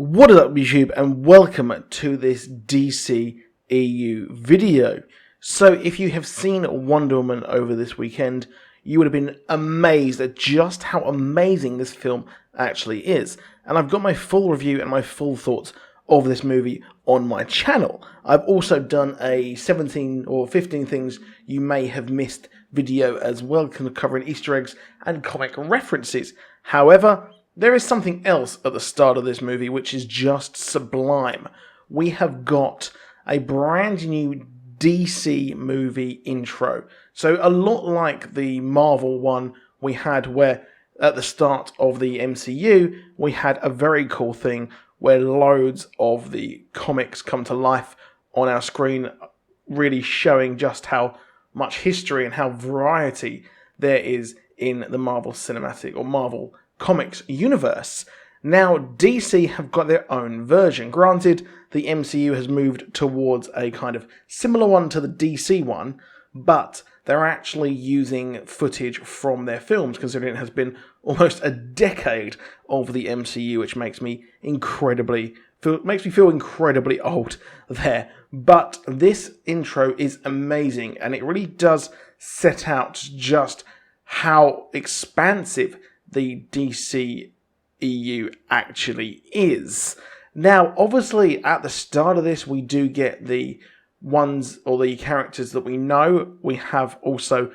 What is up, YouTube, and welcome to this DCEU video. So if you have seen Wonder Woman over this weekend, you would have been amazed at just how amazing this film actually is. And I've got my full review and my full thoughts of this movie on my channel. I've also done a 17 or 15 things you may have missed video as well, covering Easter eggs and comic references. However, there is something else at the start of this movie which is just sublime. We have got a brand new DC movie intro. So a lot like the Marvel one we had, where at the start of the MCU we had a very cool thing where loads of the comics come to life on our screen, really showing just how much history and how variety there is in the Marvel Cinematic or Marvel Comics universe. Now DC have got their own version. Granted, the MCU has moved towards a kind of similar one to the DC one, but they're actually using footage from their films, considering it has been almost a decade of the MCU, which makes me feel incredibly old there. But this intro is amazing, and it really does set out just how expansive the DCEU actually is. Now, obviously, at the start of this, we do get the ones or the characters that we know. We have also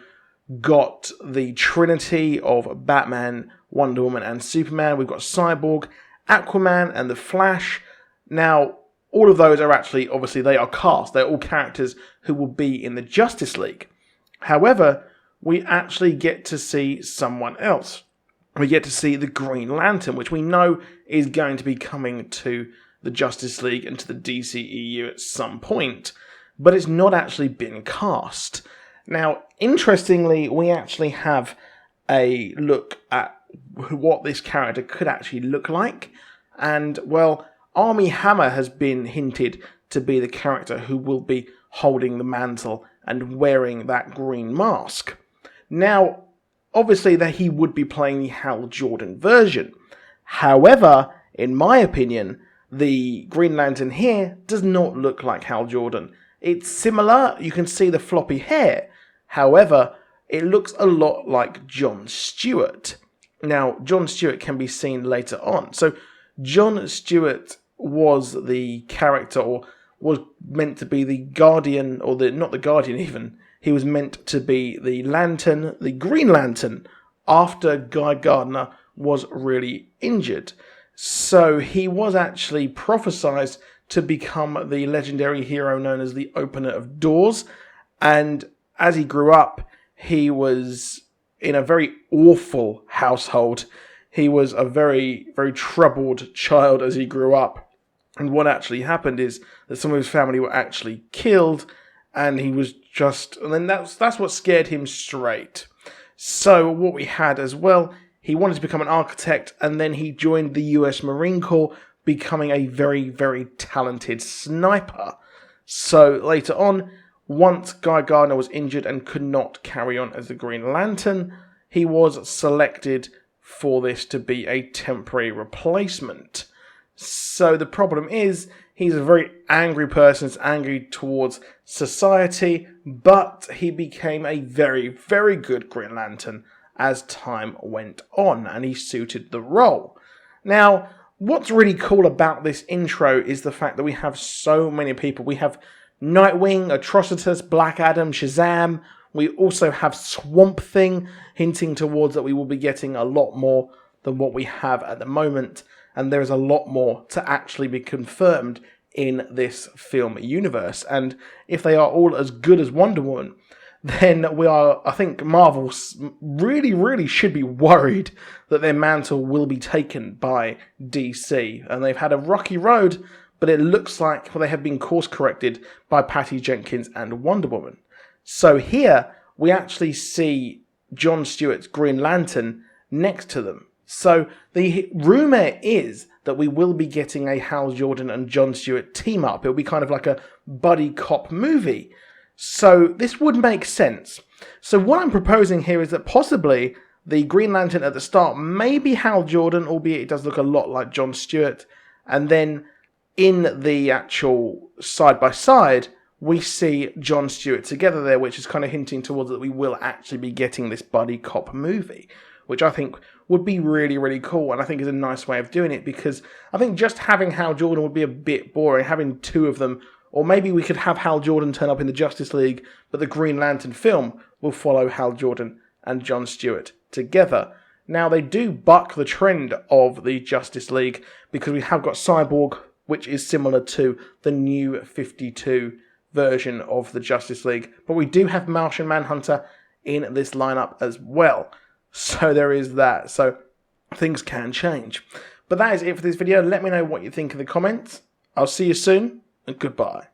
got the Trinity of Batman, Wonder Woman, and Superman. We've got Cyborg, Aquaman, and the Flash. Now, all of those are actually, obviously, they are cast. They're all characters who will be in the Justice League. However, we actually get to see someone else. We get to see the Green Lantern, which we know is going to be coming to the Justice League and to the DCEU at some point, but it's not actually been cast. Now, interestingly, we actually have a look at what this character could actually look like, and, well, Armie Hammer has been hinted to be the character who will be holding the mantle and wearing that green mask. Now, obviously, that he would be playing the Hal Jordan version. However, in my opinion, the Green Lantern here does not look like Hal Jordan. It's similar, you can see the floppy hair. However, it looks a lot like John Stewart. Now, John Stewart can be seen later on. So, John Stewart was the character, or was meant to be the Guardian, or not the Guardian even. He was meant to be the Lantern, the Green Lantern, after Guy Gardner was really injured. So he was actually prophesied to become the legendary hero known as the Opener of Doors. And as he grew up, he was in a very awful household. He was a very, very troubled child as he grew up. And what actually happened is that some of his family were actually killed, and he was and then that's what scared him straight. So what we had as well, he wanted to become an architect, and then he joined the US Marine Corps, becoming a very, very talented sniper. So later on, once Guy Gardner was injured and could not carry on as the Green Lantern, he was selected for this to be a temporary replacement. So the problem is, he's a very angry person, he's angry towards society, but he became a very, very good Green Lantern as time went on, and he suited the role. Now, what's really cool about this intro is the fact that we have so many people. We have Nightwing, Atrocitus, Black Adam, Shazam. We also have Swamp Thing, hinting towards that we will be getting a lot more than what we have at the moment. And there is a lot more to actually be confirmed in this film universe. And if they are all as good as Wonder Woman, then I think Marvel really, really should be worried that their mantle will be taken by DC. And they've had a rocky road, but it looks like they have been course corrected by Patty Jenkins and Wonder Woman. So here, we actually see John Stewart's Green Lantern next to them. So the rumour is that we will be getting a Hal Jordan and John Stewart team up. It'll be kind of like a buddy cop movie. So this would make sense. So what I'm proposing here is that possibly the Green Lantern at the start may be Hal Jordan, albeit it does look a lot like John Stewart, And then in the actual side-by-side, we see Jon Stewart together there, which is kind of hinting towards that we will actually be getting this buddy cop movie, which I think would be really, really cool, and I think is a nice way of doing it, because I think just having Hal Jordan would be a bit boring, having two of them, or maybe we could have Hal Jordan turn up in the Justice League, but the Green Lantern film will follow Hal Jordan and Jon Stewart together. Now, they do buck the trend of the Justice League, because we have got Cyborg, which is similar to the new 52 version of the Justice League, but we do have Martian Manhunter in this lineup as well. So there is that. So things can change. But that is it for this video. Let me know what you think in the comments. I'll see you soon, and goodbye.